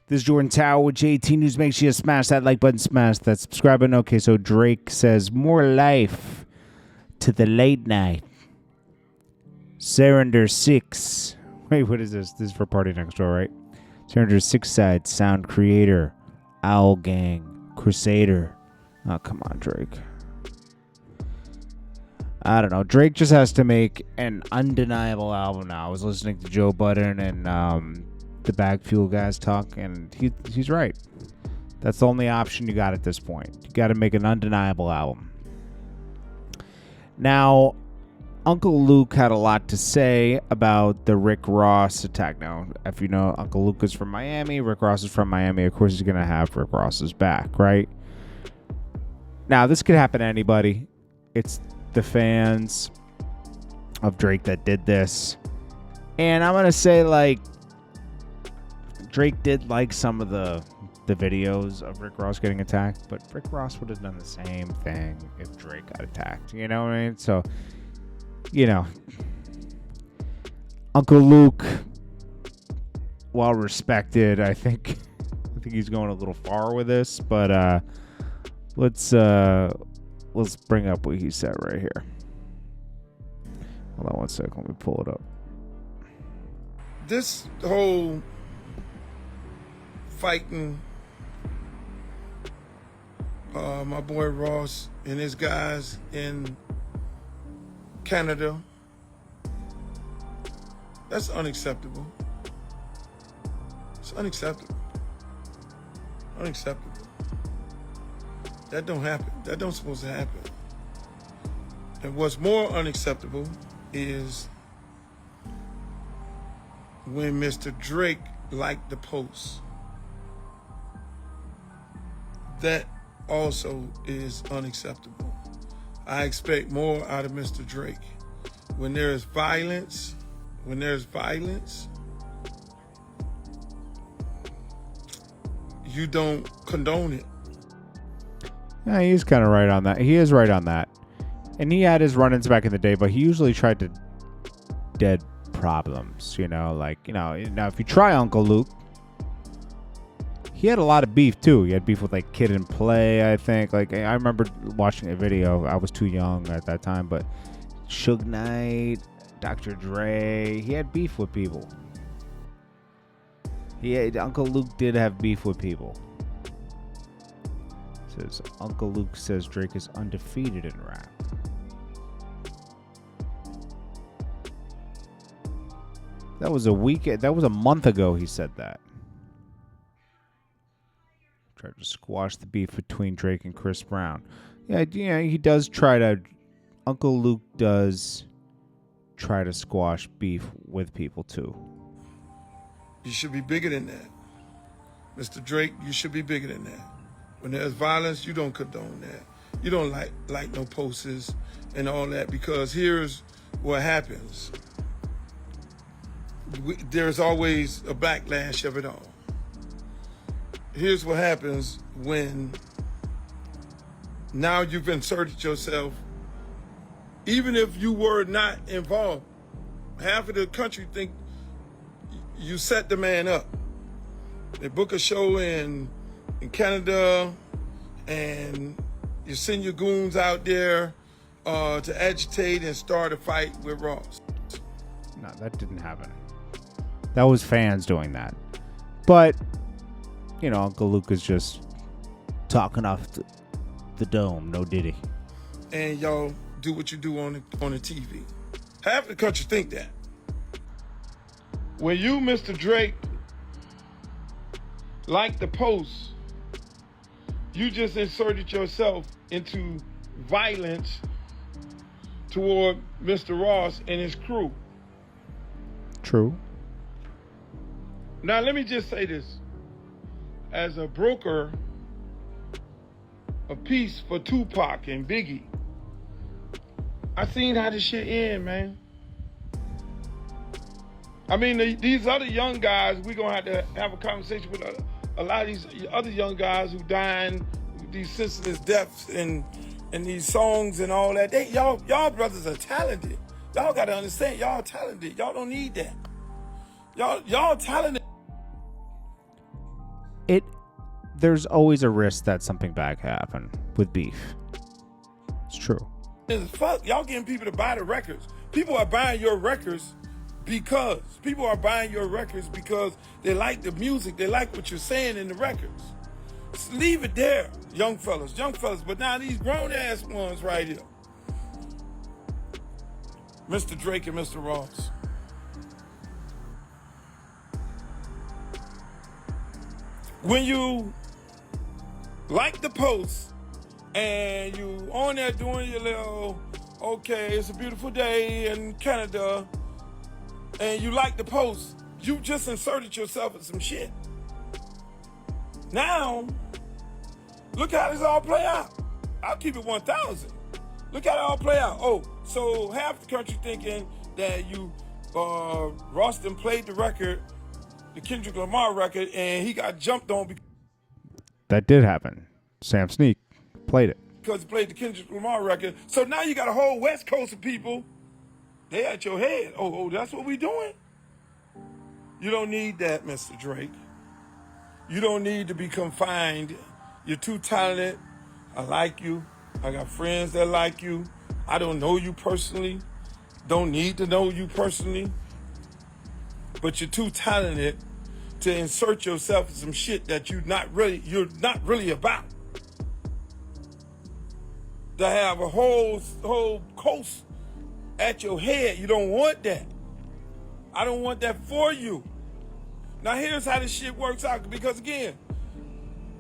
This is Jordan Tower with JT News. Make sure you smash that like button, smash that subscribe button. Okay, so Drake says more life to the late night. Surrender 6. Wait, what is this? This is for Party Next Door, right? Surrender 6 side, sound creator, Owl Gang, Crusader. Oh, come on, Drake. I don't know. Drake just has to make an undeniable album now. I was listening to Joe Budden and the Bag Fuel guys talk, and he's right. That's the only option you got at this point. You got to make an undeniable album. Now, Uncle Luke had a lot to say about the Rick Ross attack. Now, if you know, Uncle Luke is from Miami. Rick Ross is from Miami. Of course, he's going to have Rick Ross's back, right? Now, this could happen to anybody. It's the fans of Drake that did this. And I'm going to say, like, Drake did like some of the videos of Rick Ross getting attacked, but Rick Ross would have done the same thing if Drake got attacked. You know what I mean? So, you know, Uncle Luke, well respected, I think he's going a little far with this, but let's bring up what he said right here. Hold on one second, let me pull it up. This whole fighting my boy Ross and his guys in Canada, that's unacceptable. It's unacceptable. Unacceptable. That don't happen. That don't supposed to happen. And what's more unacceptable is when Mr. Drake liked the post. That also is unacceptable. I expect more out of Mr. Drake. When there is violence, you don't condone it. Yeah, he's kind of right on that. He is right on that. And he had his run-ins back in the day, but he usually tried to dead problems, now if you try Uncle Luke, he had a lot of beef too. He had beef with like Kid and Play, I think. Like I remember watching a video. I was too young at that time, but Suge Knight, Dr. Dre, he had beef with people. Uncle Luke did have beef with people. Says Uncle Luke says Drake is undefeated in rap. That was a month ago he said that. Tried to squash the beef between Drake and Chris Brown. Yeah, he does try to. Uncle Luke does try to squash beef with people too. You should be bigger than that. Mr. Drake, you should be bigger than that. When there's violence, you don't condone that. You don't like no posters and all that, because here's what happens. There's always a backlash of it all. Here's what happens when now you've inserted yourself. Even if you were not involved, half of the country think you set the man up. They book a show in Canada, and you send your goons out there to agitate and start a fight with Ross. No, that didn't happen. That was fans doing that. But Uncle Luke is just talking off the dome, no diddy. And y'all do what you do on the TV. Half the country think that. When you, Mr. Drake, like the post, you just inserted yourself into violence toward Mr. Ross and his crew. True. Now, let me just say this. As a broker of peace for Tupac and Biggie, I seen how this shit end, man. I mean, these other young guys, we're going to have a conversation with a lot of these other young guys who dying, these senseless deaths and these songs and all that. Y'all brothers are talented. Y'all got to understand, y'all talented. Y'all don't need that. Y'all talented. there's always a risk that something bad can happen with beef. It's true. It's fuck. Y'all getting people to buy the records. People are buying your records because they like the music. They like what you're saying in the records. Just leave it there, young fellas. But now these grown ass ones right here, Mr. Drake and Mr. Ross. When you like the post and you on there doing your little, okay, it's a beautiful day in Canada, and you like the post, you just inserted yourself in some shit. Now, look how this all play out. I'll keep it 1,000. Look how it all play out. Oh, so half the country thinking that Ross done played the record, the Kendrick Lamar record, and he got jumped on That did happen. Sam Sneak played it. because he played the Kendrick Lamar record. So now you got a whole West Coast of people, they at your head. Oh, that's what we doing? You don't need that, Mr. Drake. You don't need to be confined. You're too talented. I like you. I got friends that like you. I don't know you personally. Don't need to know you personally. But you're too talented to insert yourself in some shit that you're not really about. To have a whole coast at your head, you don't want that. I don't want that for you. Now here's how this shit works out, because again,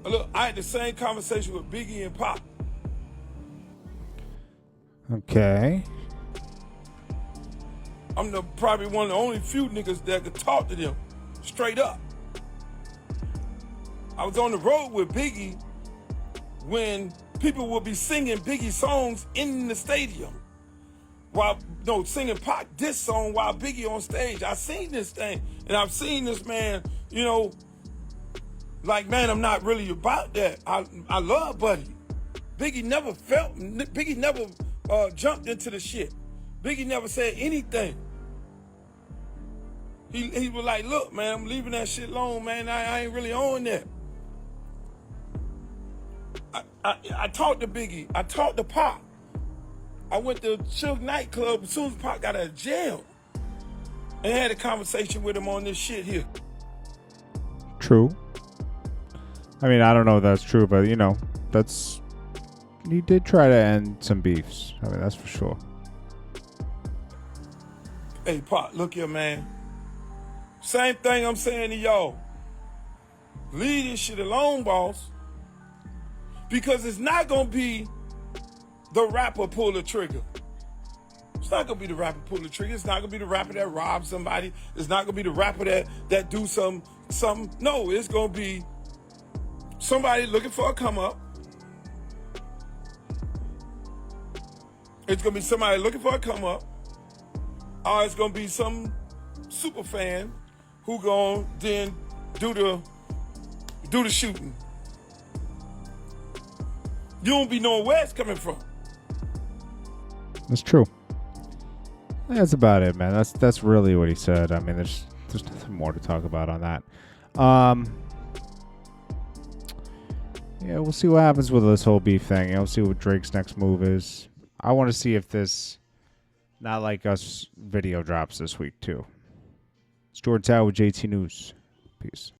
look, I had the same conversation with Biggie and Pop. Okay. I'm probably one of the only few niggas that could talk to them straight up. I was on the road with Biggie when people would be singing Biggie songs in the stadium. Singing Pop diss song while Biggie on stage. I seen this thing, and I've seen this man, like, man, I'm not really about that. I love Buddy. Biggie never jumped into the shit. Biggie never said anything. He was like, look, man, I'm leaving that shit alone, man. I ain't really on that. I talked to Biggie. I talked to Pop. I went to Suge nightclub as soon as Pop got out of jail and had a conversation with him on this shit here. True. I mean, I don't know if that's true, but he did try to end some beefs. I mean, that's for sure. Hey, Pop, look here, man. Same thing I'm saying to y'all. Leave this shit alone, boss. Because it's not going to be the rapper pull the trigger. It's not going to be the rapper pull the trigger. It's not going to be the rapper that robs somebody. It's not going to be the rapper that do something. No, it's going to be somebody looking for a come up. It's going to be somebody looking for a come up. Or it's going to be some super fan who going to then do the shooting. You don't be knowing where it's coming from. That's true. That's about it, man. That's really what he said. I mean, there's nothing more to talk about on that. Yeah, we'll see what happens with this whole beef thing. We'll see what Drake's next move is. I want to see if this Not Like Us video drops this week, too. It's Jordan Tower with JT News. Peace.